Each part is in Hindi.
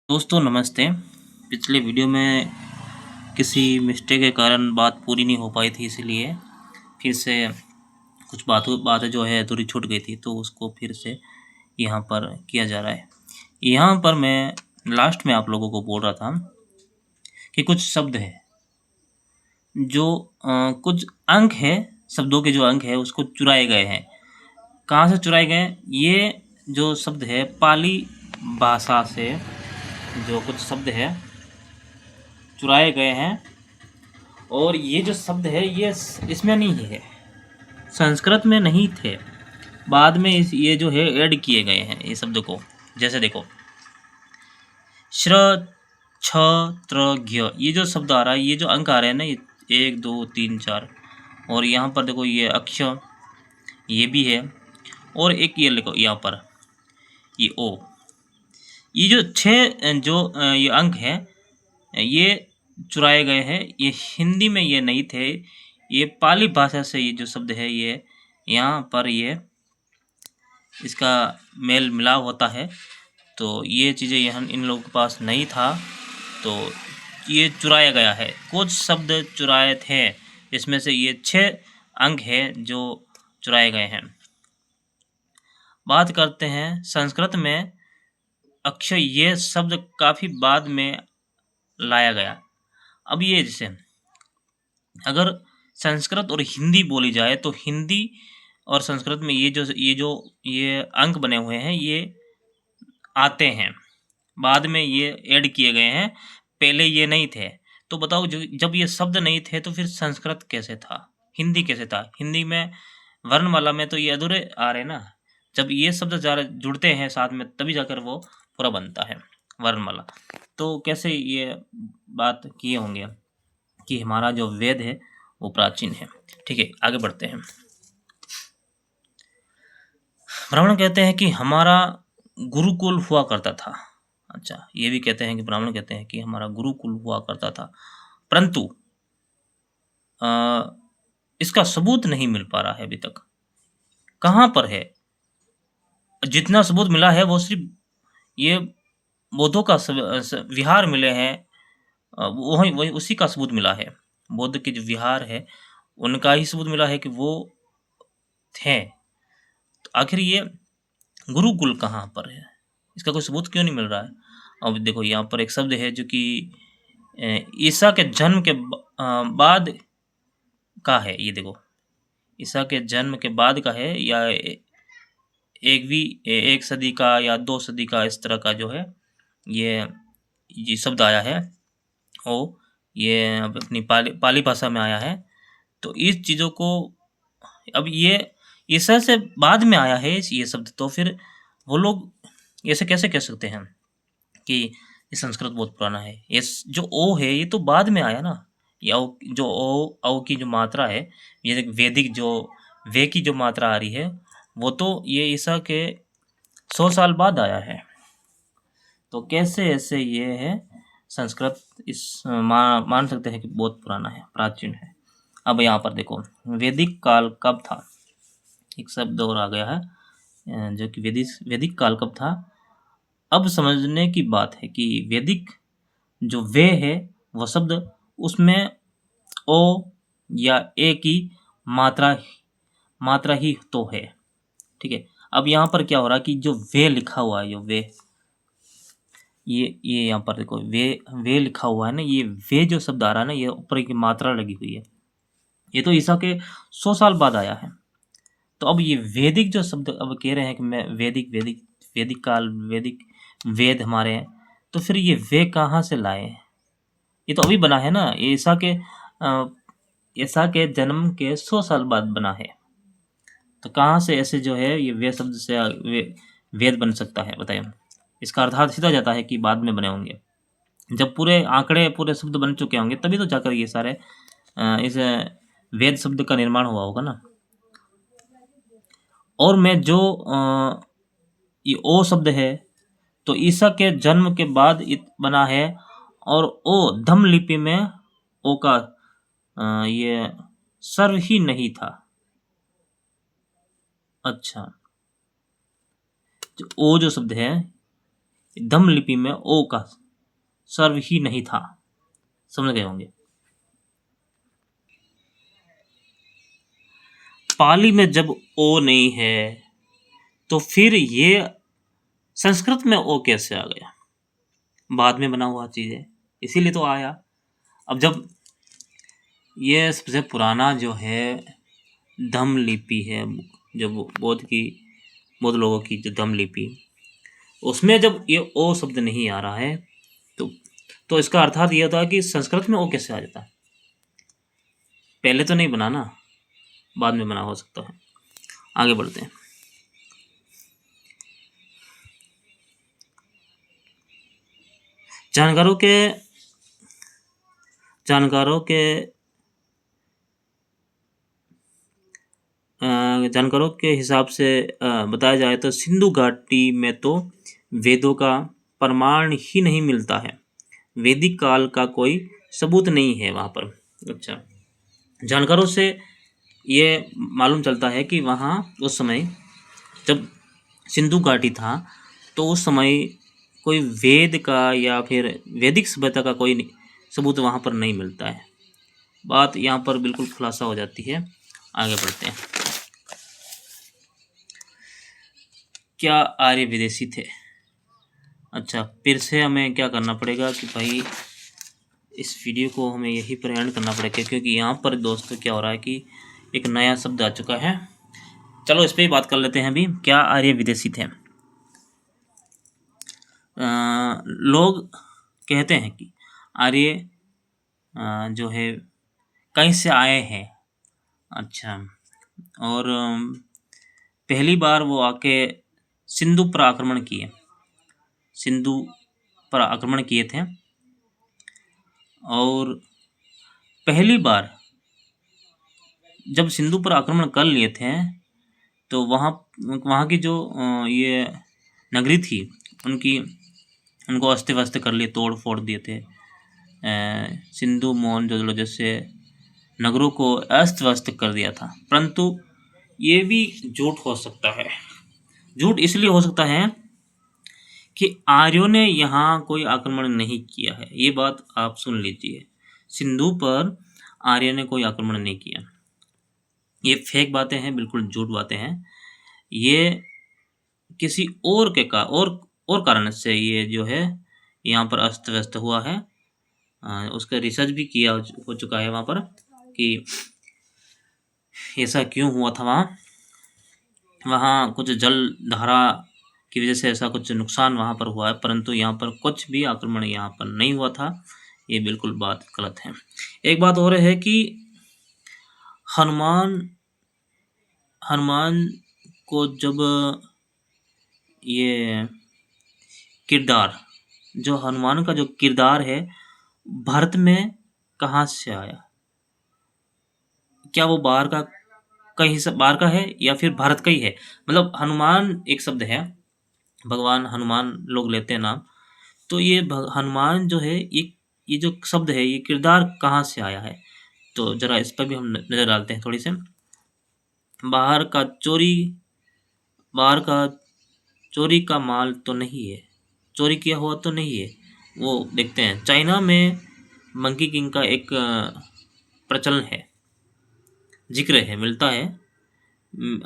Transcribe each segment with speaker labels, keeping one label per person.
Speaker 1: दोस्तों नमस्ते। पिछले वीडियो में किसी मिस्टेक के कारण बात पूरी नहीं हो पाई थी, इसीलिए फिर से कुछ बातें जो है अधूरी छूट गई थी, तो उसको फिर से यहाँ पर किया जा रहा है। यहाँ पर मैं लास्ट में आप लोगों को बोल रहा था कि कुछ शब्द है जो कुछ अंक है, शब्दों के जो अंक है उसको चुराए गए हैं। कहाँ से चुराए गए? ये जो शब्द है पाली भाषा से जो कुछ शब्द है चुराए गए हैं, और ये जो शब्द है ये इसमें नहीं है, संस्कृत में नहीं थे। बाद में ये जो है ऐड किए गए हैं ये शब्द को। जैसे देखो श्र छ त्र ज्ञ, ये जो शब्द आ रहा है, ये जो अंक आ रहे हैं ना, ये 1 2 3 4, और यहाँ पर देखो ये अक्षर ये भी है, और एक ये लिखो यहाँ पर ये ओ। ये जो छः जो ये अंक है ये चुराए गए हैं। ये हिंदी में ये नहीं थे, ये पाली भाषा से ये जो शब्द है ये यहाँ पर ये इसका मेल मिलाप होता है। तो ये चीज़ें यहाँ इन लोगों के पास नहीं था, तो ये चुराया गया है। कुछ शब्द चुराए थे, इसमें से ये 6 अंक है जो चुराए गए हैं। बात करते हैं संस्कृत में अक्षर, ये शब्द काफ़ी बाद में लाया गया। अब ये जैसे अगर संस्कृत और हिंदी बोली जाए तो हिंदी और संस्कृत में ये अंक बने हुए हैं ये आते हैं, बाद में ये ऐड किए गए हैं, पहले ये नहीं थे। तो बताओ जब ये शब्द नहीं थे तो फिर संस्कृत कैसे था, हिंदी कैसे था? हिंदी में वर्णमाला में तो ये अधूरे आ रहे ना, जब ये शब्द जुड़ते हैं साथ में तभी जाकर वो पूरा बनता है वर्णमाला। तो कैसे ये बात किए होंगे कि हमारा जो वेद है वो प्राचीन है। ठीक है, आगे बढ़ते हैं। ब्राह्मण कहते हैं कि हमारा गुरुकुल हुआ करता था। अच्छा, ये भी कहते हैं कि ब्राह्मण कहते हैं कि हमारा गुरुकुल हुआ करता था, परंतु इसका सबूत नहीं मिल पा रहा है अभी तक। कहाँ पर है? जितना सबूत मिला है वो सिर्फ ये बौद्धों का विहार मिले हैं, वही वही उसी का सबूत मिला है। बौद्ध के जो विहार है उनका ही सबूत मिला है कि वो थे। तो आखिर ये गुरुकुल कहाँ पर है, इसका कोई सबूत क्यों नहीं मिल रहा है? अब देखो यहाँ पर एक शब्द है जो कि ईसा के जन्म के बाद का है। ये देखो ईसा के जन्म के बाद का है, या एक सदी का या 2 सदी का, इस तरह का जो है ये शब्द आया है। और ये अपनी पाली भाषा में आया है। तो इस चीज़ों को अब ये ईसा से बाद में आया है ये शब्द, तो फिर वो लोग ऐसे कैसे कह सकते हैं कि ये संस्कृत बहुत पुराना है? ये जो ओ है ये तो बाद में आया ना। या जो ओ की जो मात्रा है, ये वैदिक जो वे की जो मात्रा आ रही है वो तो ये ईसा के 100 साल बाद आया है। तो कैसे ऐसे ये है संस्कृत इस मान सकते हैं कि बहुत पुराना है, प्राचीन है। अब यहाँ पर देखो वैदिक काल कब था, एक शब्द और आ गया है जो कि वैदिक काल कब था। अब समझने की बात है कि वैदिक जो वे है वो शब्द उसमें ओ या ए की मात्रा मात्रा ही तो है। ठीक है, अब यहाँ पर क्या हो रहा है कि जो वे लिखा हुआ है, जो वे ये यहाँ पर देखो वे लिखा हुआ है ना, ये वे जो शब्द आ रहा है ना, ये ऊपर की मात्रा लगी हुई है, ये तो ईसा के 100 साल बाद आया है। तो अब ये वैदिक जो शब्द अब कह रहे हैं कि मैं वैदिक वैदिक वैदिक काल वैदिक वेद हमारे हैं, तो फिर ये वे कहाँ से लाए हैं? ये तो अभी बना है ना, ये ईसा के जन्म के 100 साल बाद बना है। तो कहाँ से ऐसे जो है ये वे शब्द से वेद बन सकता है बताइए? इसका अर्थात सीधा जाता है कि बाद में बने होंगे, जब पूरे आंकड़े पूरे शब्द बन चुके होंगे तभी तो जाकर ये सारे इस वेद शब्द का निर्माण हुआ होगा ना। और मैं जो ये ओ शब्द है तो ईसा के जन्म के बाद बना है, और ओ धम्म लिपि में ओ का ये सर्व ही नहीं था। अच्छा, जो ओ जो शब्द है धम्म लिपि में ओ का सर्व ही नहीं था। समझ गए होंगे। पाली में जब ओ नहीं है तो फिर ये संस्कृत में ओ कैसे आ गया? बाद में बना हुआ चीज है, इसीलिए तो आया। अब जब ये सबसे पुराना जो है धम्म लिपि है, जब बौद्ध लोगों की जो धम्म लिपि, उसमें जब ये ओ शब्द नहीं आ रहा है तो इसका अर्थात ये होता है कि संस्कृत में ओ कैसे आ जाता है? पहले तो नहीं बना ना, बाद में बना हो सकता है। आगे बढ़ते हैं। जानकारों के हिसाब से बताया जाए तो सिंधु घाटी में तो वेदों का प्रमाण ही नहीं मिलता है। वैदिक काल का कोई सबूत नहीं है वहाँ पर। अच्छा, जानकारों से ये मालूम चलता है कि वहाँ उस समय जब सिंधु घाटी था तो उस समय कोई वेद का या फिर वैदिक सभ्यता का कोई सबूत वहाँ पर नहीं मिलता है। बात यहाँ पर बिल्कुल खुलासा हो जाती है। आगे बढ़ते हैं। क्या आर्य विदेशी थे? अच्छा, फिर से हमें क्या करना पड़ेगा कि भाई इस वीडियो को हमें यही पर एंड करना पड़ेगा, क्योंकि यहाँ पर दोस्तों क्या हो रहा है कि एक नया शब्द आ चुका है। चलो इस पर ही बात कर लेते हैं अभी। क्या आर्य विदेशी थे? लोग कहते हैं कि आर्य जो है कहीं से आए हैं। अच्छा, और पहली बार वो आके सिंधु पर आक्रमण किए थे। और पहली बार जब सिंधु पर आक्रमण कर लिए थे तो वहाँ की जो ये नगरी थी उनको अस्त व्यस्त कर लिए, तोड़ फोड़ दिए थे। सिंधु मोहनजोदड़ो जैसे नगरों को अस्त व्यस्त कर दिया था। परंतु ये भी झूठ हो सकता है। झूठ इसलिए हो सकता है कि आर्यों ने यहाँ कोई आक्रमण नहीं किया है। ये बात आप सुन लीजिए, सिंधु पर आर्यों ने कोई आक्रमण नहीं किया। ये फेक बातें हैं, बिल्कुल झूठ बातें हैं। ये किसी और कारण से ये जो है यहाँ पर अस्त व्यस्त हुआ है। उसका रिसर्च भी किया हो चुका है वहाँ पर कि ऐसा क्यों हुआ था। वहाँ कुछ जल धारा की वजह से ऐसा कुछ नुकसान वहाँ पर हुआ है, परंतु यहाँ पर कुछ भी आक्रमण यहाँ पर नहीं हुआ था। ये बिल्कुल बात गलत है। एक बात और है कि हनुमान को जब ये किरदार, जो हनुमान का जो किरदार है, भारत में कहाँ से आया? क्या वो बाहर का है या फिर भारत का ही है? मतलब हनुमान एक शब्द है, भगवान हनुमान लोग लेते हैं नाम, तो ये हनुमान जो है ये जो शब्द है, ये किरदार कहाँ से आया है? तो जरा इस पर भी हम नजर डालते हैं थोड़ी से। बाहर का चोरी का माल तो नहीं है, चोरी किया हुआ तो नहीं है। वो देखते हैं, चाइना में मंकी किंग का एक प्रचलन है, जिक्र है, मिलता है।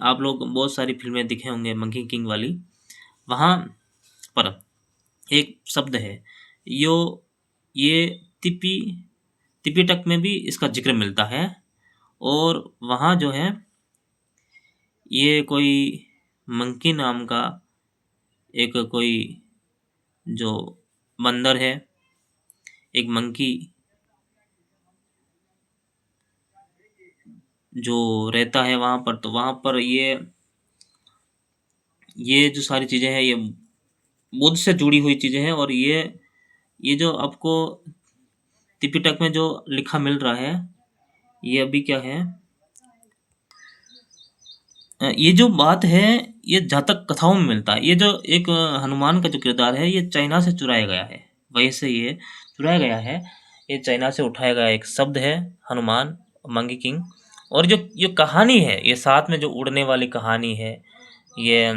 Speaker 1: आप लोग बहुत सारी फिल्में देखे होंगे मंकी किंग वाली। वहाँ पर एक शब्द है ये तिपिटक में भी इसका जिक्र मिलता है। और वहाँ जो है ये कोई मंकी नाम का एक कोई जो बंदर है, एक मंकी जो रहता है वहाँ पर, तो वहाँ पर ये जो सारी चीज़ें हैं ये बुद्ध से जुड़ी हुई चीज़ें हैं। और ये जो आपको त्रिपिटक में जो लिखा मिल रहा है, ये अभी क्या है, ये जो बात है ये जातक कथाओं में मिलता है। ये जो एक हनुमान का जो किरदार है ये चाइना से चुराया गया है, वहीं से ये चुराया गया है। ये चाइना से उठाया गया एक शब्द है हनुमान, मंकी किंग। और जो कहानी है, ये साथ में जो उड़ने वाली कहानी है, ये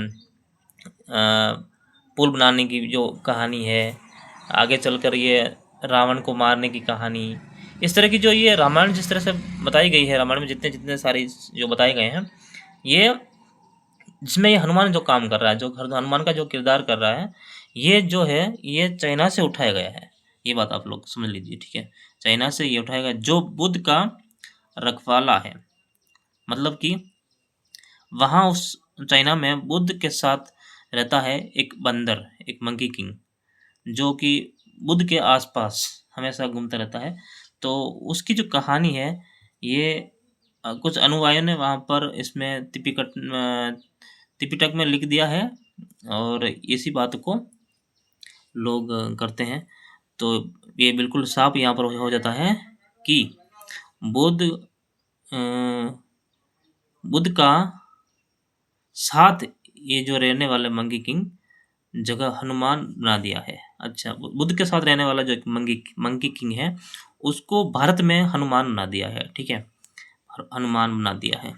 Speaker 1: पुल बनाने की जो कहानी है, आगे चलकर ये रावण को मारने की कहानी, इस तरह की जो ये रामायण जिस तरह से बताई गई है, रामायण में जितने जितने सारे जो बताए गए हैं, ये जिसमें ये हनुमान जो काम कर रहा है, जो हनुमान का जो किरदार कर रहा है, ये जो है ये चाइना से उठाया गया है। ये बात आप लोग समझ लीजिए, ठीक है। चाइना से ये उठाया गया, जो बुद्ध का रखवाला है, मतलब कि वहाँ उस चाइना में बुद्ध के साथ रहता है एक बंदर, एक मंकी किंग, जो कि बुद्ध के आसपास हमेशा घूमता रहता है। तो उसकी जो कहानी है, ये कुछ अनुयायियों ने वहाँ पर इसमें त्रिपिटक में लिख दिया है, और इसी बात को लोग करते हैं। तो ये बिल्कुल साफ यहाँ पर हो जाता है कि बुद्ध बुद्ध का साथ ये जो रहने वाले मंकी किंग जगह हनुमान बना दिया है। अच्छा, बुद्ध के साथ रहने वाला जो एक मंकी किंग है, उसको भारत में हनुमान बना दिया है, ठीक है, हनुमान बना दिया है।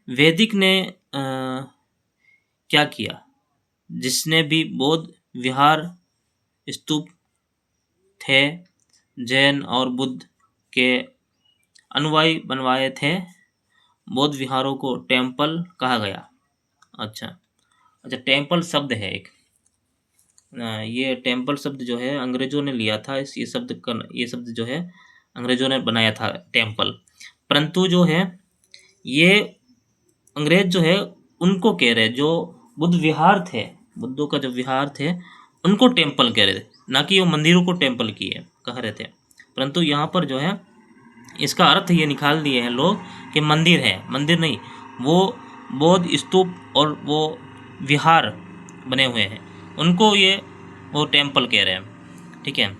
Speaker 1: वैदिक ने क्या किया, जिसने भी बौद्ध विहार स्तूप थे, जैन और बुद्ध के अनुयायी बनवाए थे, बौद्ध विहारों को टेम्पल कहा गया। अच्छा, टेम्पल शब्द है एक, ये टेम्पल शब्द जो है अंग्रेजों ने लिया था। ये शब्द जो है अंग्रेजों ने बनाया था टेम्पल, परंतु जो है ये अंग्रेज जो है उनको कह रहे, जो बुद्ध विहार थे, बुद्धों का जो विहार थे, उनको टेम्पल कह रहे थे, ना कि वो मंदिरों को टेम्पल किए कह रहे थे। परंतु यहाँ पर जो है इसका अर्थ ये निकाल दिए हैं लोग कि मंदिर है, मंदिर नहीं, वो बौद्ध स्तूप और वो विहार बने हुए हैं, उनको ये वो टेम्पल कह रहे हैं, ठीक है।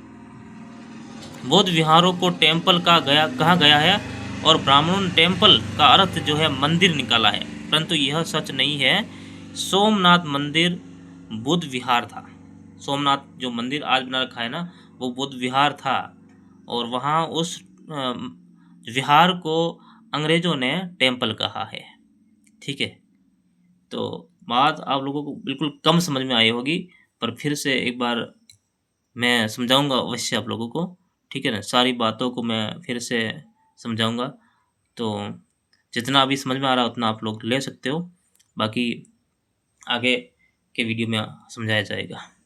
Speaker 1: बौद्ध विहारों को टेम्पल कहा गया है, और ब्राह्मणों ने टेम्पल का अर्थ जो है मंदिर निकाला है, परंतु यह सच नहीं है। सोमनाथ मंदिर बुद्ध विहार था। सोमनाथ जो मंदिर आज बना रखा है ना, वो बुद्ध विहार था, और वहाँ उस विहार को अंग्रेजों ने टेम्पल कहा है, ठीक है। तो बात आप लोगों को बिल्कुल कम समझ में आई होगी, पर फिर से एक बार मैं समझाऊंगा अवश्य आप लोगों को, ठीक है ना। सारी बातों को मैं फिर से समझाऊंगा, तो जितना अभी समझ में आ रहा है उतना आप लोग ले सकते हो, बाकी आगे के वीडियो में समझाया जाएगा।